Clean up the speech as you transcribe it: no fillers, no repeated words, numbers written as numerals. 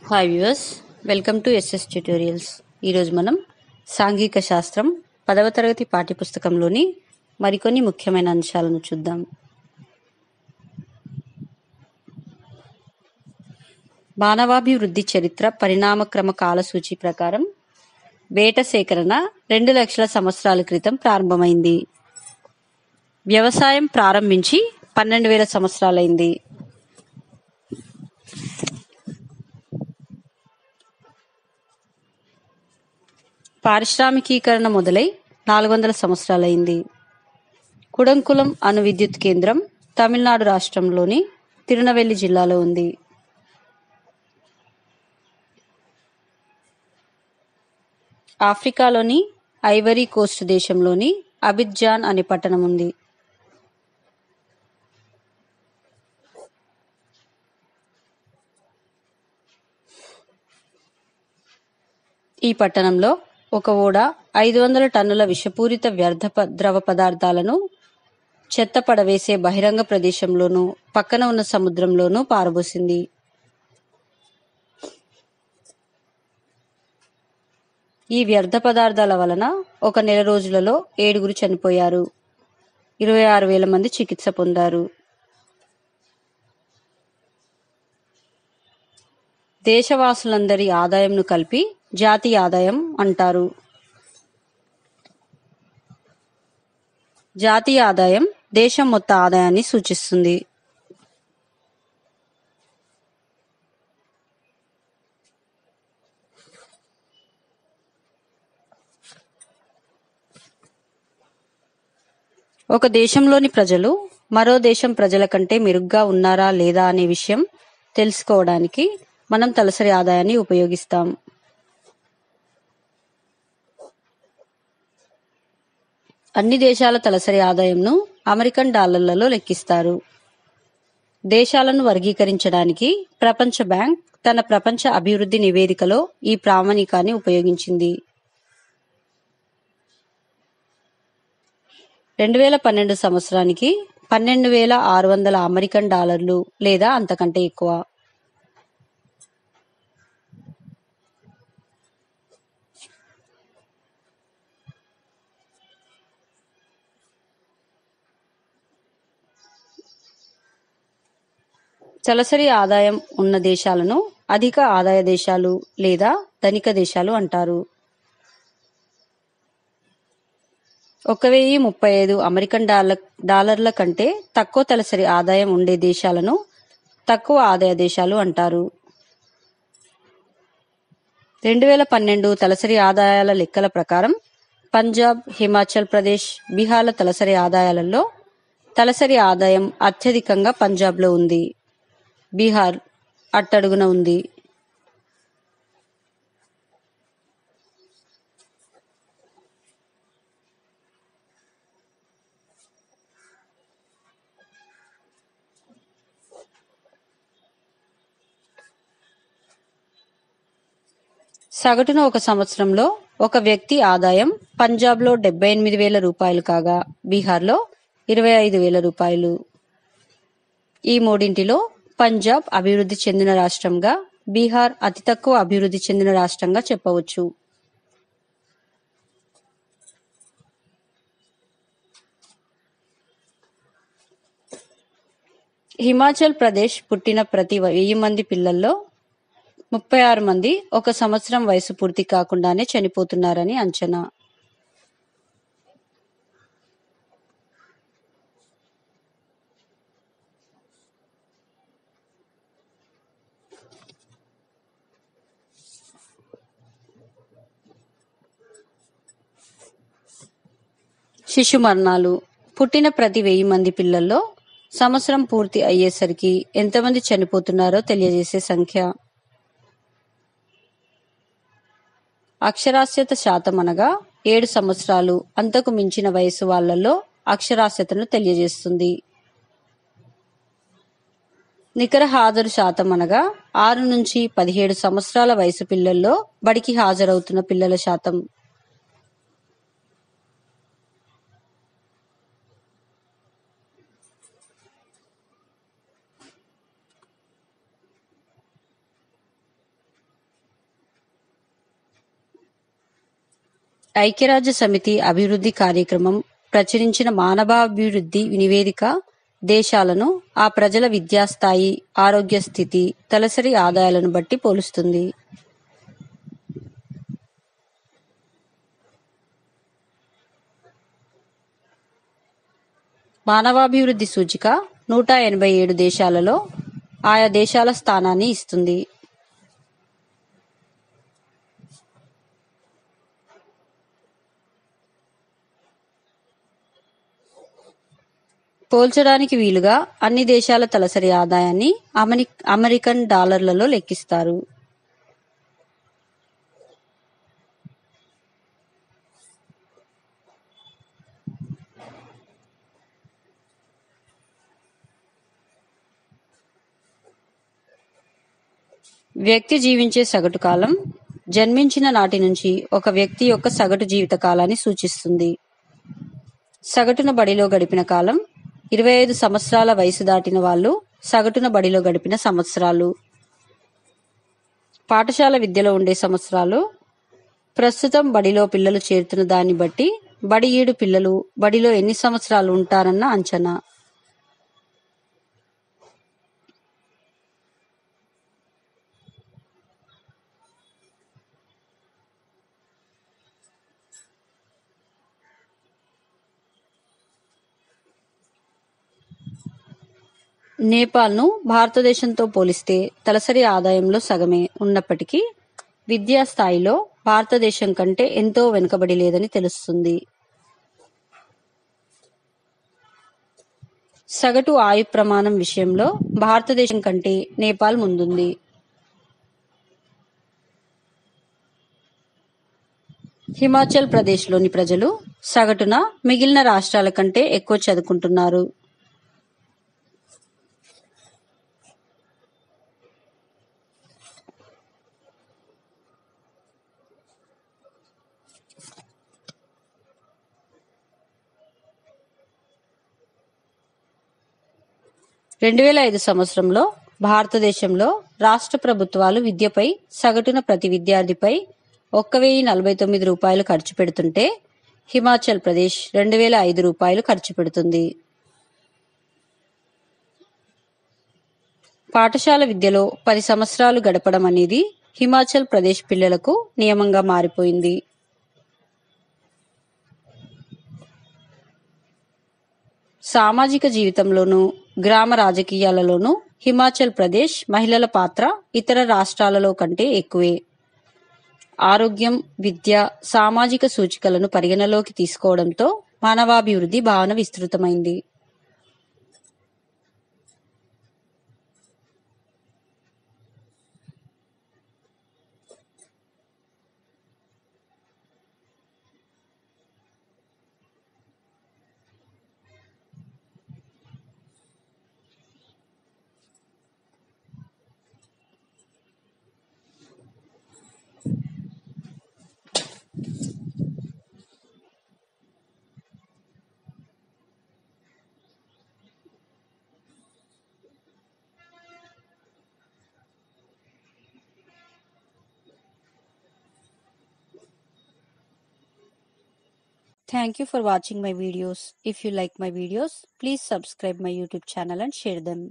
Hi viewers, welcome to SS tutorials. ఈరోజు మనం సాంఘిక శాస్త్రం 10వ తరగతి పాఠ్యపుస్తకంలోని మరికొన్ని ముఖ్యమైన అంశాలను చూద్దాం. మానవాభివృద్ధి చరిత్ర పరిణామక్రమ కాలసూచి ప్రకారం వేట సేకరణ 2 లక్షల సంవత్సరాల క్రితం ప్రారంభమైంది. వ్యవసాయం ప్రారంభించి 12,000 సంవత్సరాలైంది. పారిశ్రామికీకరణ మొదలై 400 సంవత్సరాలైంది. కుడంకులం అణు విద్యుత్ కేంద్రం తమిళనాడు రాష్ట్రంలోని తిరునెల్వేలి జిల్లాలో ఉంది. ఆఫ్రికాలోని ఐవరీ కోస్ట్ దేశంలోని అబిడ్జాన్ అనే పట్టణం ఉంది. ఈ పట్టణంలో ఒక ఓడ 500 టన్నుల విషపూరిత వ్యర్థ ద్రవ పదార్థాలను చెత్త పడవేసే బహిరంగ ప్రదేశంలోనూ పక్కన ఉన్న సముద్రంలోనూ పారబోసింది. ఈ వ్యర్థ పదార్థాల వలన 1 నెల రోజులలో 7 చనిపోయారు. 26,000 మంది చికిత్స పొందారు. దేశవాసులందరి ఆదాయంను కలిపి జాతీయ ఆదాయం అంటారు. జాతీయ ఆదాయం దేశం మొత్తం ఆదాయాన్ని సూచిస్తుంది. ఒక దేశంలోని ప్రజలు మరో దేశం ప్రజల కంటే మెరుగ్గా ఉన్నారా లేదా అనే విషయం తెలుసుకోవడానికి మనం తలసరి ఆదాయాన్ని ఉపయోగిస్తాం. అన్ని దేశాల తలసరి ఆదాయంను అమెరికన్ డాలర్లలో లెక్కిస్తారు. దేశాలను వర్గీకరించడానికి ప్రపంచ బ్యాంక్ తన ప్రపంచ అభివృద్ధి నివేదికలో ఈ ప్రామాణికాన్ని ఉపయోగించింది. 2012 సంవత్సరానికి 12,600 అమెరికన్ డాలర్లు లేదా అంతకంటే ఎక్కువ. తలసరి ఆదాయం ఉన్న దేశాలను అధిక ఆదాయ దేశాలు లేదా ధనిక దేశాలు అంటారు. 1,035 అమెరికన్ డాలర్ల కంటే తక్కువ తలసరి ఆదాయం ఉండే దేశాలను తక్కువ ఆదాయ దేశాలు అంటారు. 2012 తలసరి ఆదాయాల లెక్కల ప్రకారం పంజాబ్, హిమాచల్ ప్రదేశ్, బీహార్ల తలసరి ఆదాయాలలో తలసరి ఆదాయం అత్యధికంగా పంజాబ్లో ఉంది. బీహార్ అట్టడుగున ఉంది. సగటున ఒక సంవత్సరంలో ఒక వ్యక్తి ఆదాయం పంజాబ్లో 78,000 రూపాయలు కాగా బీహార్లో 25,000 రూపాయలు. ఈ మూడింటిలో పంజాబ్ అభివృద్ధి చెందిన రాష్ట్రంగా, బీహార్ అతి తక్కువ అభివృద్ధి చెందిన రాష్ట్రంగా చెప్పవచ్చు. హిమాచల్ ప్రదేశ్ పుట్టిన ప్రతి 1000 మంది పిల్లల్లో 36 మంది 1 సంవత్సరం వయసు పూర్తి కాకుండానే చనిపోతున్నారని అంచనా. శిశు మరణాలు. పుట్టిన ప్రతి 1000 మంది పిల్లల్లో సంవత్సరం పూర్తి అయ్యేసరికి ఎంతమంది చనిపోతున్నారో తెలియజేసే సంఖ్య. అక్షరాస్యత శాతం అనగా 7 సంవత్సరాలు అంతకు మించిన వయసు వాళ్లలో అక్షరాస్యతను తెలియజేస్తుంది. నికర హాజరు శాతం అనగా 6 నుంచి 17 సంవత్సరాల వయసు పిల్లల్లో బడికి హాజరవుతున్న పిల్లల శాతం. ఐక్యరాజ్య సమితి అభివృద్ధి కార్యక్రమం ప్రచురించిన మానవాభివృద్ధి నివేదిక దేశాలను ఆ ప్రజల విద్యాస్థాయి, ఆరోగ్య స్థితి, తలసరి ఆదాయాలను బట్టి పోలుస్తుంది. మానవాభివృద్ధి సూచిక 187 దేశాలలో ఆయా దేశాల స్థానాన్ని ఇస్తుంది. పోల్చడానికి వీలుగా అన్ని దేశాల తలసరి ఆదాయాన్ని అమెరికన్ డాలర్లలో లెక్కిస్తారు. వ్యక్తి జీవించే సగటు కాలం జన్మించిన నాటి నుంచి ఒక వ్యక్తి యొక్క సగటు జీవిత కాలాన్ని సూచిస్తుంది. సగటున బడిలో గడిపిన కాలం 25 సంవత్సరాల వయసు దాటిన వాళ్ళు సగటున బడిలో గడిపిన సంవత్సరాలు. పాఠశాల విద్యలో ఉండే సంవత్సరాలు ప్రస్తుతం బడిలో పిల్లలు చేరుతున్న దాన్ని బట్టి బడి ఈడు పిల్లలు బడిలో ఎన్ని సంవత్సరాలు ఉంటారన్న అంచనా. నేపాల్ను భారతదేశంతో పోలిస్తే తలసరి ఆదాయంలో సగమే ఉన్నప్పటికీ విద్యా స్థాయిలో భారతదేశం కంటే ఎంతో వెనుకబడి లేదని తెలుస్తుంది. సగటు ఆయు ప్రమాణం విషయంలో భారతదేశం కంటే నేపాల్ ముందుంది. హిమాచల్ ప్రదేశ్లోని ప్రజలు సగటున మిగిలిన రాష్ట్రాల కంటే ఎక్కువ చదువుకుంటున్నారు. సంవత్సరంలో భారతదేశంలో రాష్ట్ర ప్రభుత్వాలు విద్యపై సగటున ప్రతి విద్యార్థిపై 1,049 రూపాయలు ఖర్చు పెడుతుంటే హిమాచల్ ప్రదేశ్ 2,005 రూపాయలు ఖర్చు పెడుతుంది. పాఠశాల విద్యలో 10 సంవత్సరాలు గడపడం అనేది హిమాచల్ ప్రదేశ్ పిల్లలకు నియమంగా మారిపోయింది. సామాజిక జీవితంలోనూ గ్రామ రాజకీయాలలోనూ హిమాచల్ ప్రదేశ్ మహిళల పాత్ర ఇతర రాష్ట్రాలలో కంటే ఎక్కువే. ఆరోగ్యం, విద్య, సామాజిక సూచికలను పరిగణలోకి తీసుకోవడంతో మానవాభివృద్ధి భావన విస్తృతమైంది. Thank you for watching my videos. If you like my videos, please subscribe my YouTube channel and share them.